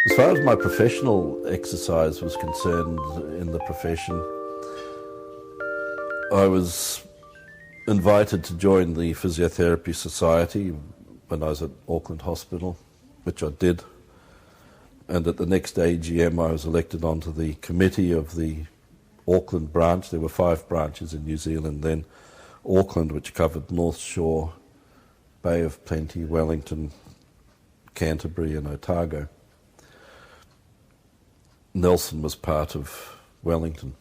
As far as my professional exercise was concerned in the profession, I was invited to join the Physiotherapy Society when I was at Auckland Hospital, which I did. And at the next AGM I was elected onto the committee of the Auckland branch. There were 5 branches in New Zealand then. Auckland, which covered North Shore, Bay of Plenty, Wellington, Canterbury and Otago. Nelson was part of Wellington.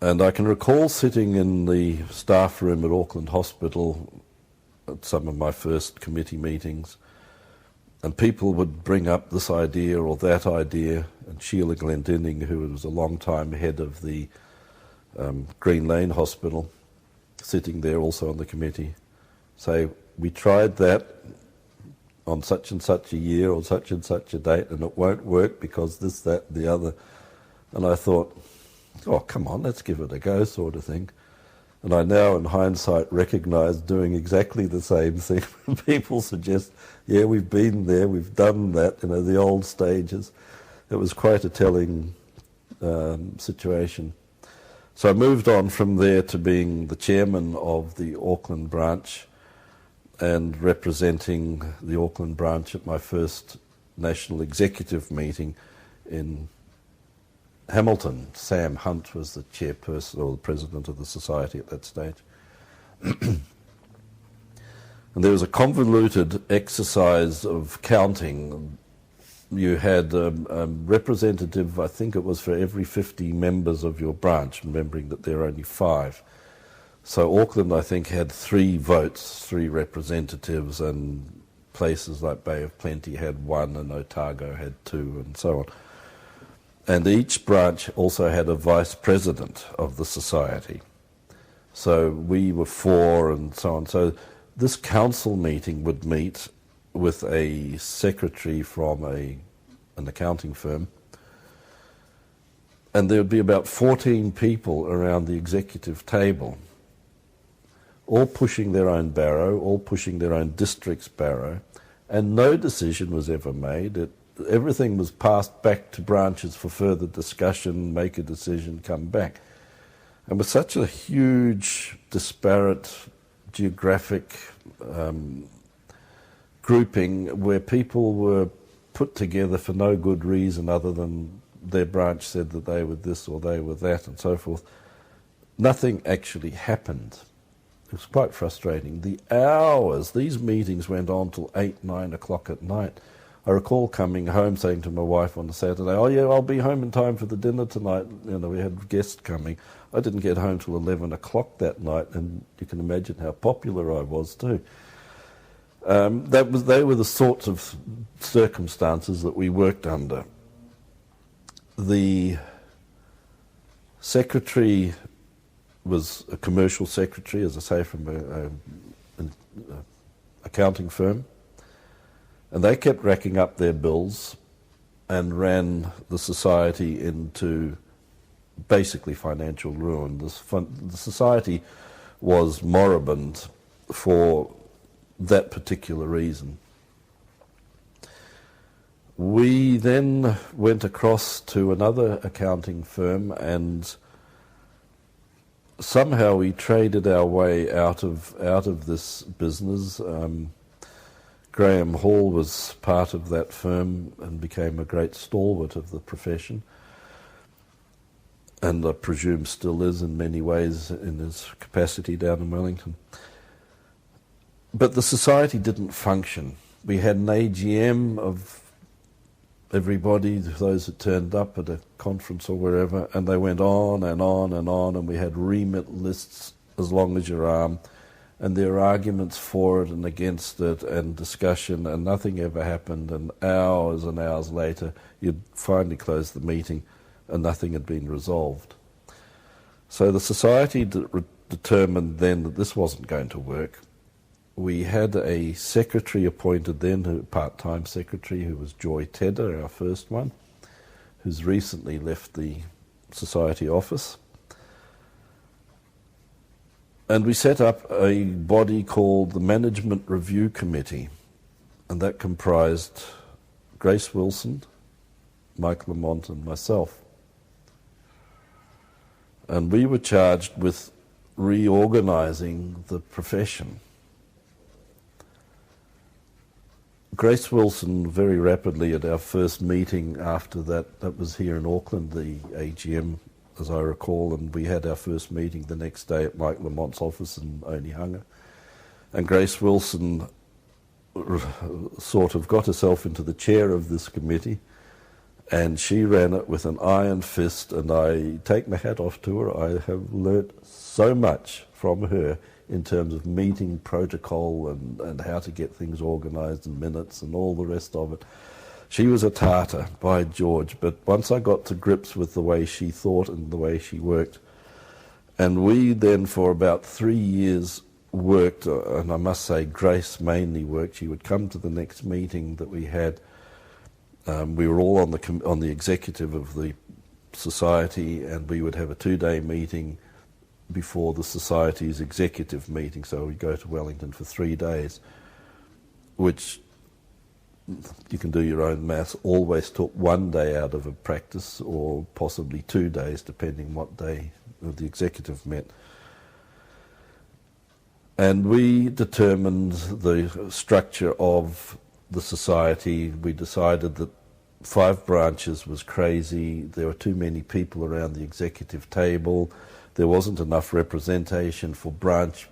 And I can recall sitting in the staff room at Auckland Hospital at some of my first committee meetings, and people would bring up this idea or that idea, and Sheila Glendinning, who was a long-time head of the Green Lane Hospital, sitting there also on the committee, say, we tried that on such and such a year or such and such a date and it won't work because this, that, the other. And I thought, oh, come on, let's give it a go, sort of thing. And I now, in hindsight, recognise doing exactly the same thing. People suggest, yeah, we've been there, we've done that, the old stages. It was quite a telling situation. So I moved on from there to being the chairman of the Auckland branch and representing the Auckland branch at my first national executive meeting in Hamilton. Sam Hunt was the chairperson or the president of the society at that stage. And there was a convoluted exercise of counting. You had a representative, I think it was for every 50 members of your branch, remembering that there are only 5. So Auckland, I think, had 3 votes, 3 representatives, and places like Bay of Plenty had 1 and Otago had 2 and so on. And each branch also had a vice president of the society. So we were 4 and so on. So this council meeting would meet with a secretary from an accounting firm, and there would be about 14 people around the executive table, all pushing their own barrow, all pushing their own district's barrow, and no decision was ever made. Everything was passed back to branches for further discussion, make a decision, come back. And with such a huge, disparate, geographic grouping where people were put together for no good reason other than their branch said that they were this or they were that and so forth, nothing actually happened. It was quite frustrating. The hours, these meetings went on till 8, 9 o'clock at night. I recall coming home saying to my wife on a Saturday, oh yeah, I'll be home in time for the dinner tonight. We had guests coming. I didn't get home till 11 o'clock that night, and you can imagine how popular I was too. They were the sorts of circumstances that we worked under. The secretary was a commercial secretary, as I say, from an accounting firm. And they kept racking up their bills and ran the society into basically financial ruin. The society was moribund for that particular reason. We then went across to another accounting firm, and somehow we traded our way out of this business. Graham Hall was part of that firm and became a great stalwart of the profession, and I presume still is in many ways in his capacity down in Wellington. But the society didn't function. We had an AGM of everybody, those that turned up at a conference or wherever, and they went on and on and on, and we had remit lists as long as your arm, and there were arguments for it and against it and discussion, and nothing ever happened, and hours later you'd finally close the meeting and nothing had been resolved. So the society determined then that this wasn't going to work. We had a secretary appointed then, a part-time secretary, who was Joy Tedder, our first one, who's recently left the society office. And we set up a body called the Management Review Committee. and that comprised Grace Wilson, Mike Lamont and myself. And we were charged with reorganising the profession. Grace Wilson, very rapidly at our first meeting after that was here in Auckland, the AGM, as I recall, and we had our first meeting the next day at Mike Lamont's office in Onehunga. And Grace Wilson sort of got herself into the chair of this committee, and she ran it with an iron fist, and I take my hat off to her. I have learnt so much from her in terms of meeting protocol and how to get things organised and minutes and all the rest of it. She was a tartar, by George, but once I got to grips with the way she thought and the way she worked, and we then for about 3 years worked, and I must say Grace mainly worked. She would come to the next meeting that we had. We were all on the executive of the society, and we would have a 2-day meeting before the society's executive meeting, so we'd go to Wellington for 3 days, which, you can do your own maths, always took 1 day out of a practice, or possibly 2 days, depending what day the executive met. And we determined the structure of the society. We decided that 5 branches was crazy. There were too many people around the executive table. There wasn't enough representation for branch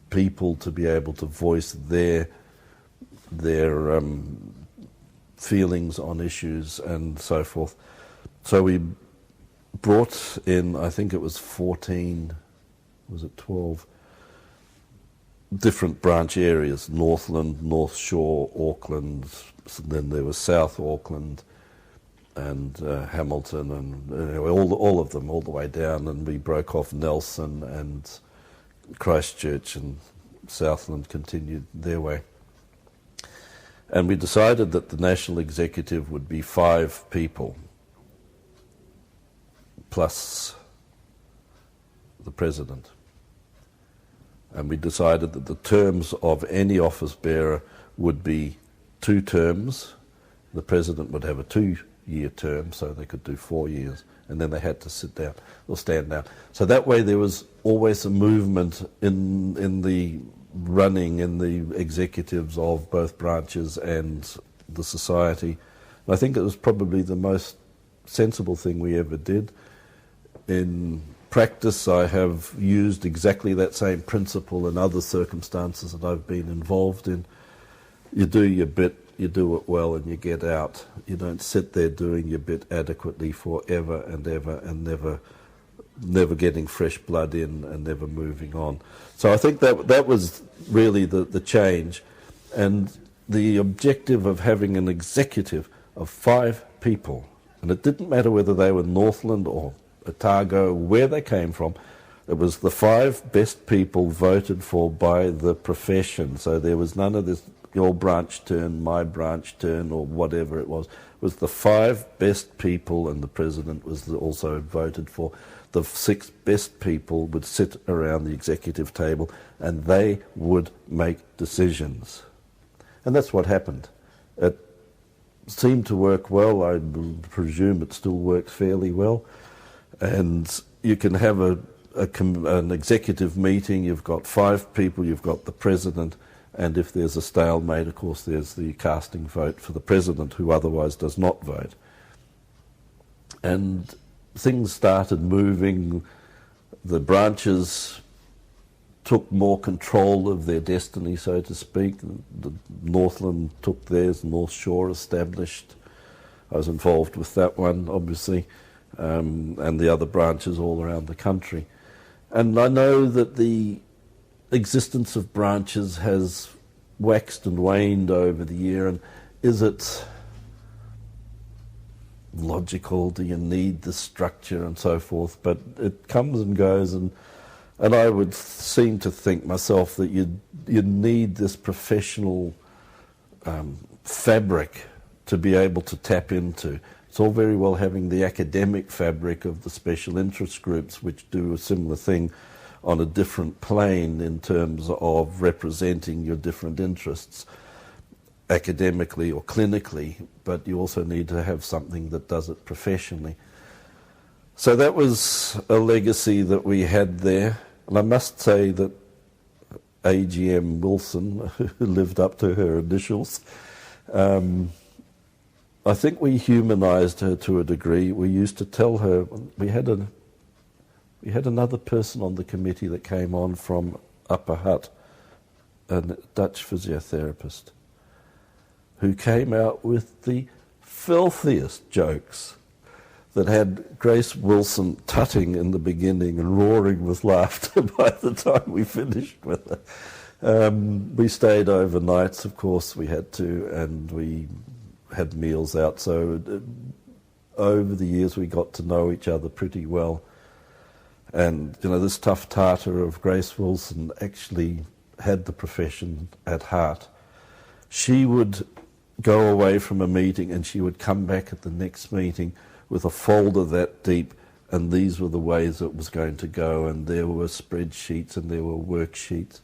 people to be able to voice their feelings on issues and so forth. So we brought in, I think it was 14, was it 12, different branch areas: Northland, North Shore, Auckland, then there was South Auckland, and Hamilton, and all of them, all the way down, and we broke off Nelson and Christchurch, and Southland continued their way. And we decided that the national executive would be 5 people, plus the president. And we decided that the terms of any office bearer would be 2 terms. The president would have a 2-year term, so they could do 4 years, and then they had to sit down or stand down. So that way there was always a movement in the running, in the executives of both branches and the society. And I think it was probably the most sensible thing we ever did. In practice, I have used exactly that same principle in other circumstances that I've been involved in. You do your bit, you do it well, and you get out. You don't sit there doing your bit adequately forever and ever, and never getting fresh blood in and never moving on. So I think that was really the change. And the objective of having an executive of 5 people, and it didn't matter whether they were Northland or Otago, where they came from, it was the 5 best people voted for by the profession. So there was none of this, your branch turn, my branch turn, or whatever it was. It was the 5 best people, and the president was also voted for. The 6 best people would sit around the executive table, and they would make decisions. And that's what happened. It seemed to work well. I presume it still works fairly well. And you can have an executive meeting. You've got 5 people, you've got the president, and if there's a stalemate, of course, there's the casting vote for the president, who otherwise does not vote. And things started moving. The branches took more control of their destiny, so to speak. The Northland took theirs, North Shore established. I was involved with that one, obviously, and the other branches all around the country. And I know that the existence of branches has waxed and waned over the year, and is it logical? Do you need the structure and so forth? But it comes and goes, and I would seem to think myself that you need this professional fabric to be able to tap into. It's all very well having the academic fabric of the special interest groups, which do a similar thing on a different plane in terms of representing your different interests. academically or clinically, but you also need to have something that does it professionally. So that was a legacy that we had there. And I must say that AGM Wilson, who lived up to her initials, I think we humanised her to a degree. We used to tell her, we had another person on the committee that came on from Upper Hutt, a Dutch physiotherapist, who came out with the filthiest jokes that had Grace Wilson tutting in the beginning and roaring with laughter by the time we finished with her. We stayed overnights, of course we had to, and we had meals out. So over the years we got to know each other pretty well. And, you know, this tough tartar of Grace Wilson actually had the profession at heart. She would go away from a meeting and she would come back at the next meeting with a folder that deep, and these were the ways it was going to go, and there were spreadsheets and there were worksheets.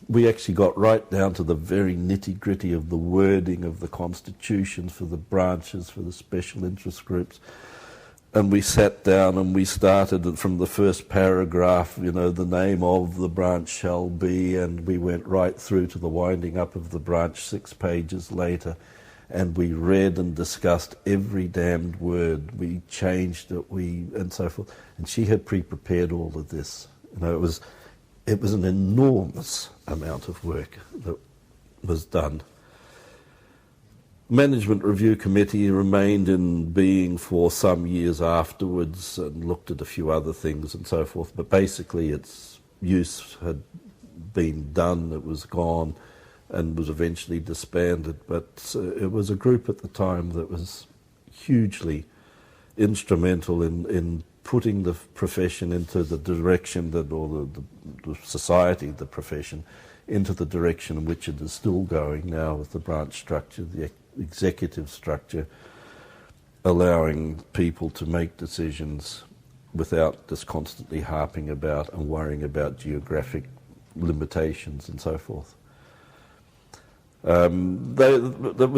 We actually got right down to the very nitty-gritty of the wording of the constitutions for the branches, for the special interest groups. And we sat down and we started from the first paragraph, you know, the name of the branch shall be, and we went right through to the winding up of the branch 6 pages later. And we read and discussed every damned word. We changed it, and so forth. And she had pre-prepared all of this. You know, it was an enormous amount of work that was done. Management Review Committee remained in being for some years afterwards and looked at a few other things and so forth. But basically, its use had been done. It was gone, and was eventually disbanded. But it was a group at the time that was hugely instrumental in putting the profession into the direction that, or the society, the profession, into the direction in which it is still going now with the branch structure, the executive structure, allowing people to make decisions without just constantly harping about and worrying about geographic limitations and so forth. That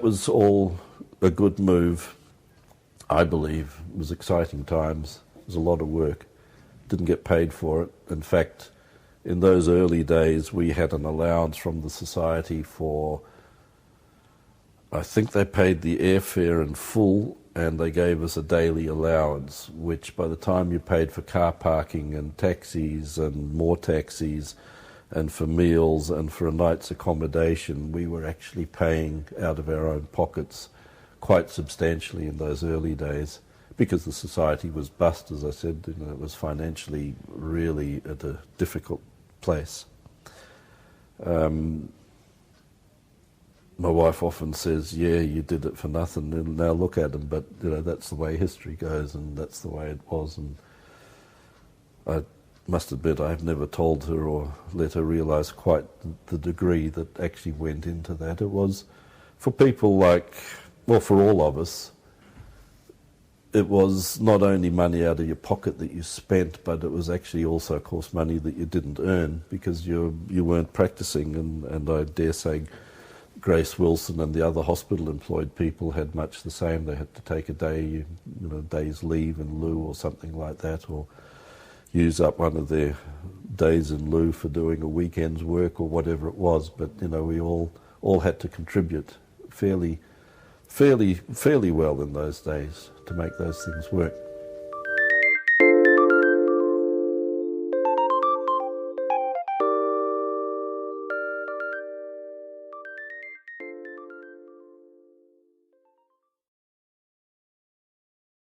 was all a good move, I believe. It was exciting times. It was a lot of work. Didn't get paid for it. In fact, in those early days, we had an allowance from the society for, I think they paid the airfare in full, and they gave us a daily allowance, which by the time you paid for car parking and taxis and more taxis, and for meals and for a night's accommodation, we were actually paying out of our own pockets quite substantially in those early days, because the society was bust, as I said. You know, it was financially really at a difficult place. My wife often says, yeah, you did it for nothing, and now look at them. But, you know, that's the way history goes, and that's the way it was. And I must admit, I've never told her or let her realise quite the degree that actually went into that. It was, for people like, well, for all of us, it was not only money out of your pocket that you spent, but it was actually also, of course, money that you didn't earn because you weren't practising. And I dare say Grace Wilson and the other hospital-employed people had much the same. They had to take a day's leave in lieu or something like that, or use up one of their days in lieu for doing a weekend's work or whatever it was. But, you know, we all had to contribute fairly well in those days to make those things work.